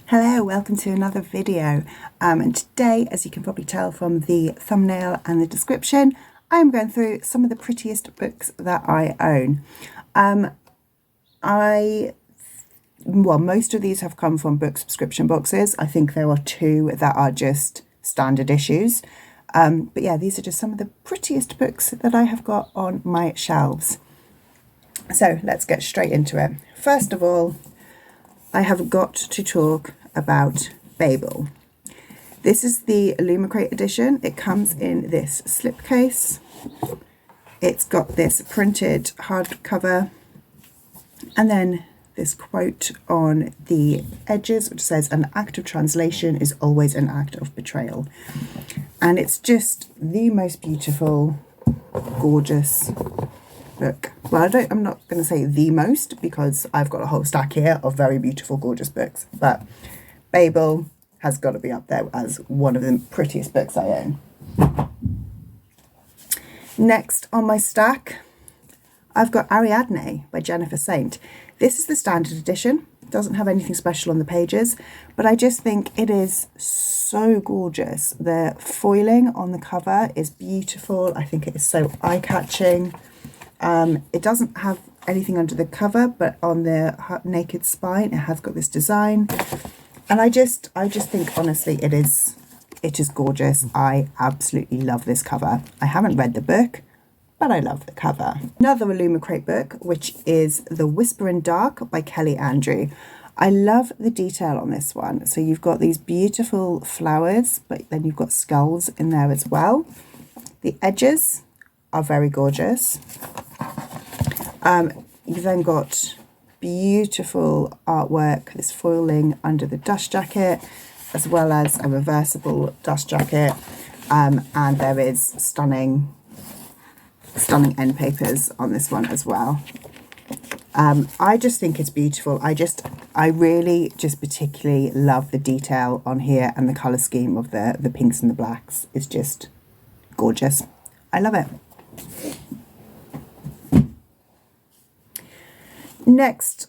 Hello, welcome to another video. And today, as you can probably tell from the thumbnail and the description, I'm going through some of the prettiest books that I own. Most of these have come from book subscription boxes. I think there are two that are just standard issues. But yeah, these are just some of the prettiest books that I have got on my shelves. So let's get straight into it. First of all, I have got to talk about Babel. This is the Illumicrate edition. It comes in this slipcase. It's got this printed hardcover and then this quote on the edges which says, "An act of translation is always an act of betrayal." And it's just the most beautiful, gorgeous book. Well, I'm not going to say the most because I've got a whole stack here of very beautiful, gorgeous books, but Babel has got to be up there as one of the prettiest books I own. Next on my stack, I've got Ariadne by Jennifer Saint. This is the standard edition. It doesn't have anything special on the pages, but I just think it is so gorgeous. The foiling on the cover is beautiful. I think it is so eye-catching. It doesn't have anything under the cover, but on the naked spine, it has got this design. And I just think, honestly, it is gorgeous. I absolutely love this cover. I haven't read the book, but I love the cover. Another Illumicrate book, which is The Whisper in Dark by Kelly Andrew. I love the detail on this one. So you've got these beautiful flowers, but then you've got skulls in there as well. The edges are very gorgeous. You've then got beautiful artwork, this foiling under the dust jacket, as well as a reversible dust jacket, and there is stunning end papers on this one as well. I just think it's beautiful. I really just particularly love the detail on here, and the colour scheme of the pinks and the blacks is just gorgeous. I love it. Next,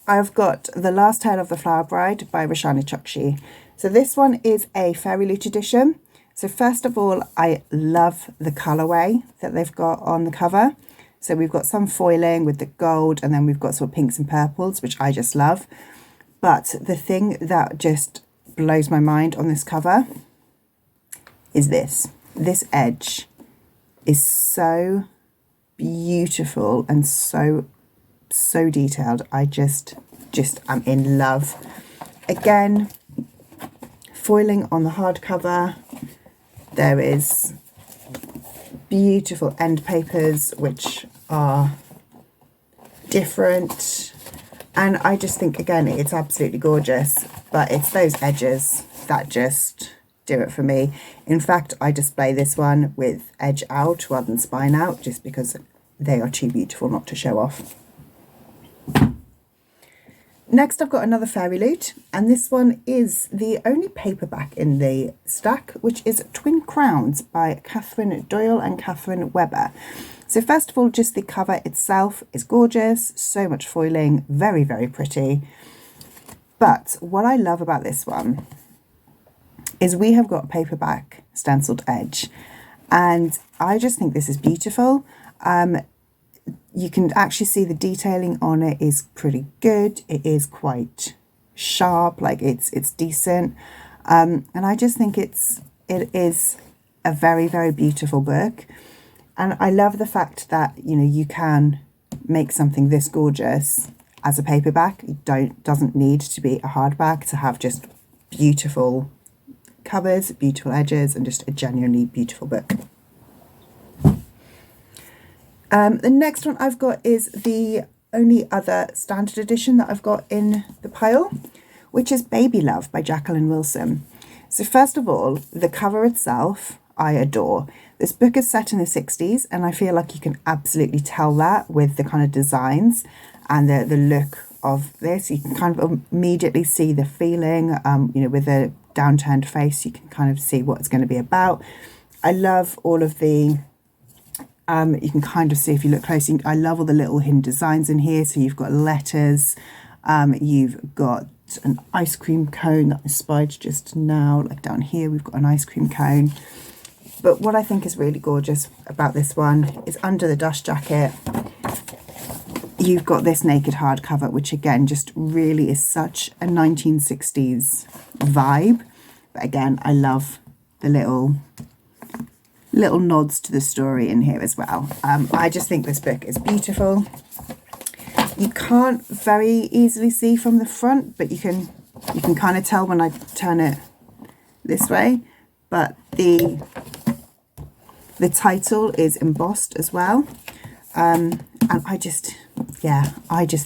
I've got The Last Tale of the Flower Bride by Roshani Chokshi. So this one is a Fairy Loot edition. So first of all, I love the colourway that they've got on the cover. So we've got some foiling with the gold, and then we've got sort of pinks and purples, which I just love. But the thing that just blows my mind on this cover is this. This edge is so beautiful and so detailed. I just am in love. Again, foiling on the hardcover. There is beautiful end papers which are different, and I just think, again, it's absolutely gorgeous, but it's those edges that just do it for me. In fact, I display this one with edge out rather than spine out, just because they are too beautiful not to show off. Next, I've got another Fairy Loot, and this one is the only paperback in the stack, which is Twin Crowns by Catherine Doyle and Catherine Webber. So first of all, just the cover itself is gorgeous, so much foiling, very, very pretty. But what I love about this one is we have got a paperback stenciled edge, and I just think this is beautiful. You can actually see the detailing on it is pretty good. It is quite sharp, like it's decent. And I just think it is a very, very beautiful book. And I love the fact that, you know, you can make something this gorgeous as a paperback. It doesn't need to be a hardback to have just beautiful covers, beautiful edges, and just a genuinely beautiful book. The next one I've got is the only other standard edition that I've got in the pile, which is Baby Love by Jacqueline Wilson. So first of all, the cover itself, I adore. This book is set in the 60s, and I feel like you can absolutely tell that with the kind of designs and the look of this. You can kind of immediately see the feeling, you know, with a downturned face, you can kind of see what it's going to be about. I love all of the you can kind of see if you look closely. I love all the little hidden designs in here. So you've got letters, you've got got an ice cream cone that I spied just now. Like down here, we've got an ice cream cone. But what I think is really gorgeous about this one is under the dust jacket, you've got this naked hardcover, which again, just really is such a 1960s vibe. But again, I love the little nods to the story in here as well. I just think this book is beautiful. You can't very easily see from the front, but you can kind of tell when I turn it this way. But the title is embossed as well. And I just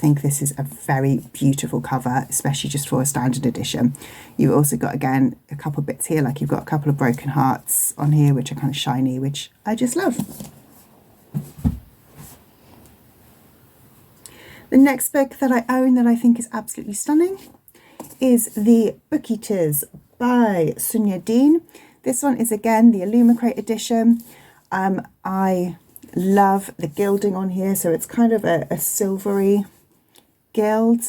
think this is a very beautiful cover, especially just for a standard edition. You've also got, again, a couple of bits here, like you've got a couple of broken hearts on here, which are kind of shiny, which I just love. The next book that I own that I think is absolutely stunning is The Book Eaters by Sonia Dean. This one is, again, the Illumicrate edition. I love the gilding on here, so it's kind of a silvery gild.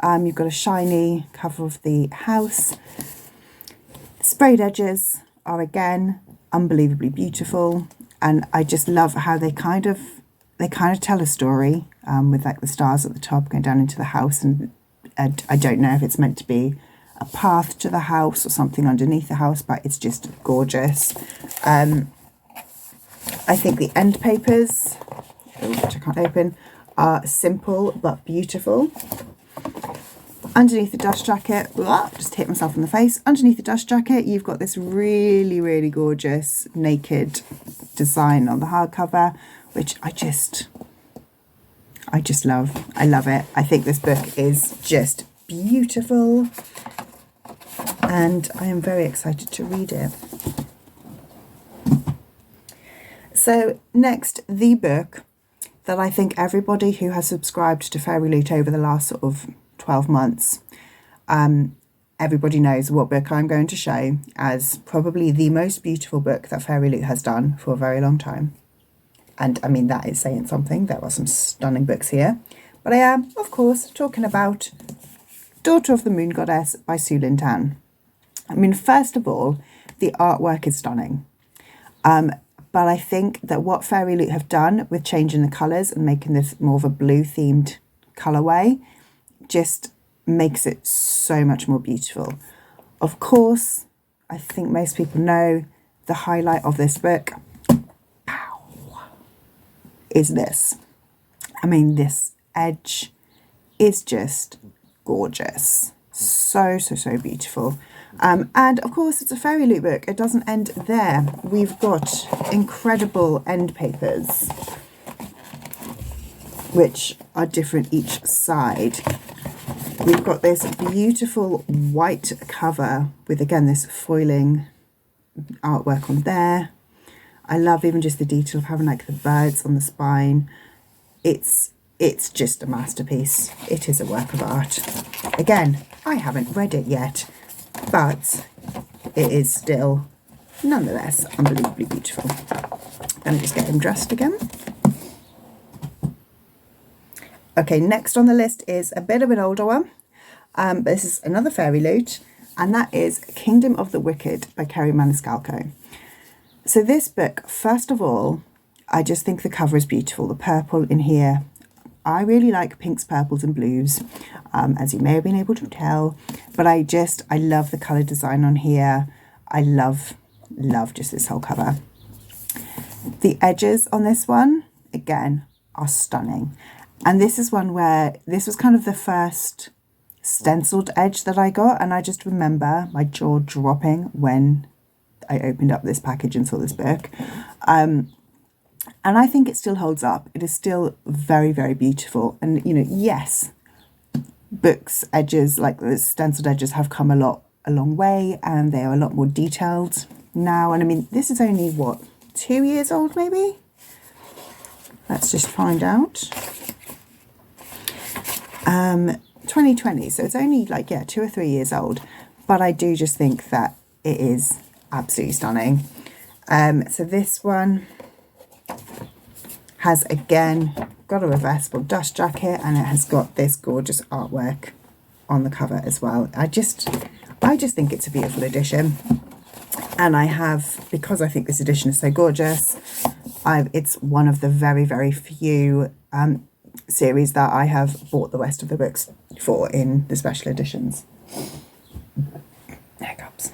You've got a shiny cover of the house. The sprayed edges are, again, unbelievably beautiful, and I just love how they kind of tell a story, with like the stars at the top going down into the house, and I don't know if it's meant to be a path to the house or something underneath the house, but it's just gorgeous. I think the end papers, which I can't open, are simple but beautiful. Underneath the dust jacket, just hit myself in the face. Underneath the dust jacket, you've got this really, really gorgeous naked design on the hardcover, which I just love. I love it. I think this book is just beautiful, and I am very excited to read it. So next, the book that I think everybody who has subscribed to Fairy Loot over the last sort of 12 months, everybody knows what book I'm going to show as probably the most beautiful book that Fairy Loot has done for a very long time. And I mean, that is saying something. There are some stunning books here. But I am, of course, talking about Daughter of the Moon Goddess by Su Lin Tan. I mean, first of all, the artwork is stunning. But I think that what Fairy Loot have done with changing the colours and making this more of a blue themed colourway just makes it so much more beautiful. Of course, I think most people know the highlight of this book is this. I mean, this edge is just gorgeous. So beautiful. And of course, it's a Fairy Loot book. It doesn't end there. We've got incredible end papers, which are different each side. We've got this beautiful white cover with, again, this foiling artwork on there. I love even just the detail of having like the birds on the spine. It's just a masterpiece. It is a work of art. Again, I haven't read it yet, but it is still nonetheless unbelievably beautiful. Let me just get him dressed again. Okay, next on the list is a bit of an older one, but this is another Fairy Loot, and that is Kingdom of the Wicked by Kerry Maniscalco. So this book, first of all, I just think the cover is beautiful. The purple in here, I really like pinks, purples and blues, as you may have been able to tell, but I love the colour design on here. I love just this whole cover. The edges on this one, again, are stunning. And this is one where this was kind of the first stenciled edge that I got, and I just remember my jaw dropping when I opened up this package and saw this book. And I think it still holds up. It is still very, very beautiful. And, you know, yes, books edges, like the stenciled edges, have come a long way, and they are a lot more detailed now. And I mean, this is only, what, 2 years old maybe? Let's just find out. 2020, so it's only like, yeah, 2 or 3 years old. But I do just think that it is absolutely stunning. So this one has, again, got a reversible dust jacket, and it has got this gorgeous artwork on the cover as well. I just think it's a beautiful edition. And I have, because I think this edition is so gorgeous, it's one of the very, very few series that I have bought the rest of the books for in the special editions. There it comes.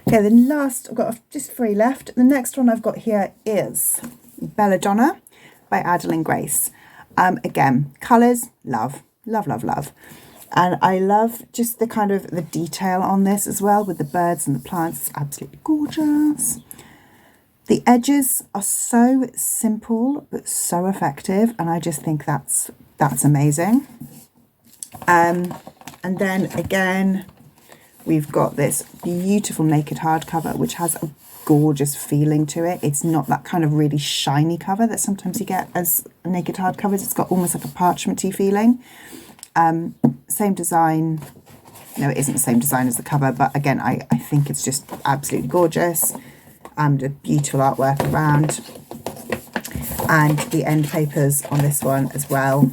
Okay, the last, I've got just 3 left. The next one I've got here is Belladonna by Adeline Grace. Again, colours, love. And I love just the kind of the detail on this as well, with the birds and the plants. It's absolutely gorgeous. The edges are so simple but so effective, and I just think that's amazing. And then again, we've got this beautiful naked hardcover, which has a gorgeous feeling to it. It's not that kind of really shiny cover that sometimes you get as naked hardcovers. It's got almost like a parchmenty feeling. Same design. No, it isn't the same design as the cover, but again, I think it's just absolutely gorgeous. And a beautiful artwork around. And the end papers on this one as well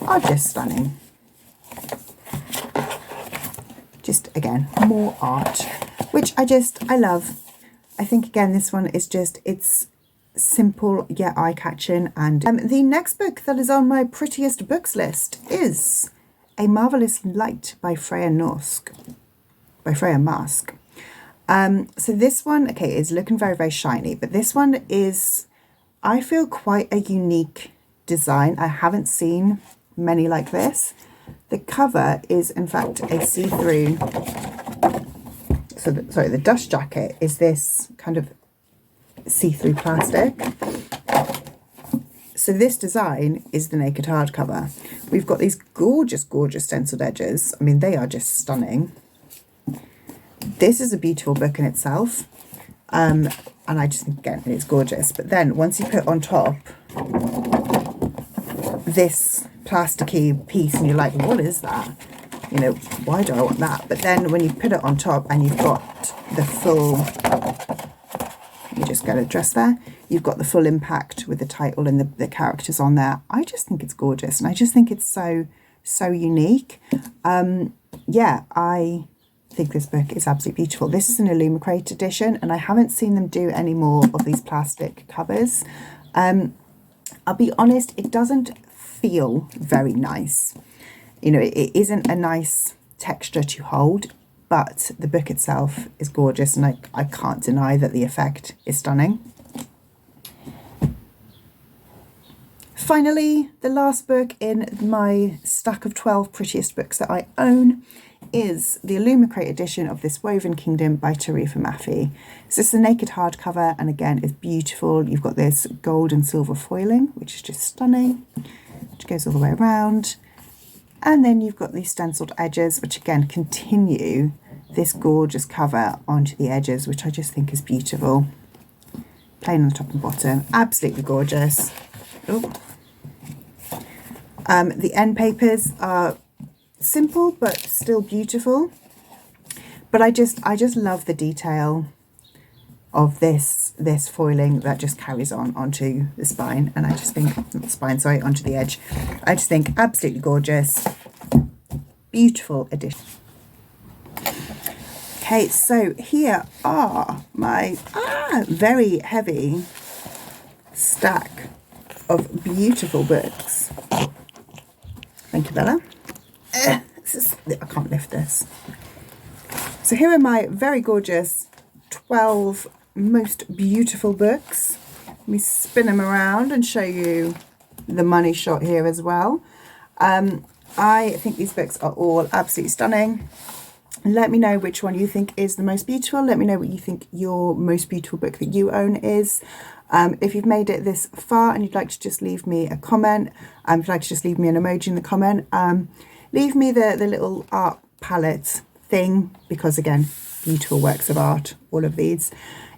are just stunning. Just, again, more art, which I love. I think, again, this one is just, it's simple yet eye-catching. And the next book that is on my prettiest books list is A Marvellous Light by Freya Mask. So this one, okay, is looking very, very shiny, but this one is, I feel, quite a unique design. I haven't seen many like this. The cover is, in fact, a see-through. So, the dust jacket is this kind of see-through plastic. So this design is the naked hardcover. We've got these gorgeous, gorgeous stenciled edges. I mean, they are just stunning. This is a beautiful book in itself. And I just think, again, it's gorgeous. But then once you put on top this plasticky piece and you're like, what is that? You know, why do I want that? But then when you put it on top and you've got the full, you just get a dress there, you've got the full impact with the title and the characters on there. I just think it's gorgeous, and I just think it's so unique. Yeah, I think this book is absolutely beautiful. This is an Illumicrate edition, and I haven't seen them do any more of these plastic covers. I'll be honest, it doesn't feel very nice. You know, it isn't a nice texture to hold, but the book itself is gorgeous, and I can't deny that the effect is stunning. Finally, the last book in my stack of 12 prettiest books that I own is the Illumicrate edition of This Woven Kingdom by Tarifa Mafi. So this is a naked hardcover, and again, it's beautiful. You've got this gold and silver foiling, which is just stunning, which goes all the way around. And then you've got these stenciled edges, which again continue this gorgeous cover onto the edges, which I just think is beautiful. Plain on the top and bottom, absolutely gorgeous. Oh. The end papers are simple but still beautiful. But I just love the detail of this foiling that just carries on onto the spine, and I just think, not the spine, sorry, onto the edge. I just think absolutely gorgeous, beautiful edition. Okay, so here are my very heavy stack of beautiful books. Thank you, Bella. I can't lift this. So here are my very gorgeous 12 most beautiful books. Let me spin them around and show you the money shot here as well. I think these books are all absolutely stunning. Let me know which one you think is the most beautiful. Let me know what you think your most beautiful book that you own is. If you've made it this far and you'd like to just leave me a comment, if you'd like to just leave me an emoji in the comment, leave me the little art palette thing, because again, beautiful works of art, all of these.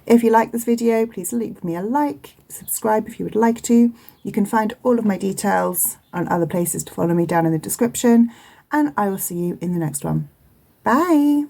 If you like this video, please leave me a like, subscribe if you would like to. You can find all of my details on other places to follow me down in the description, and I will see you in the next one. Bye.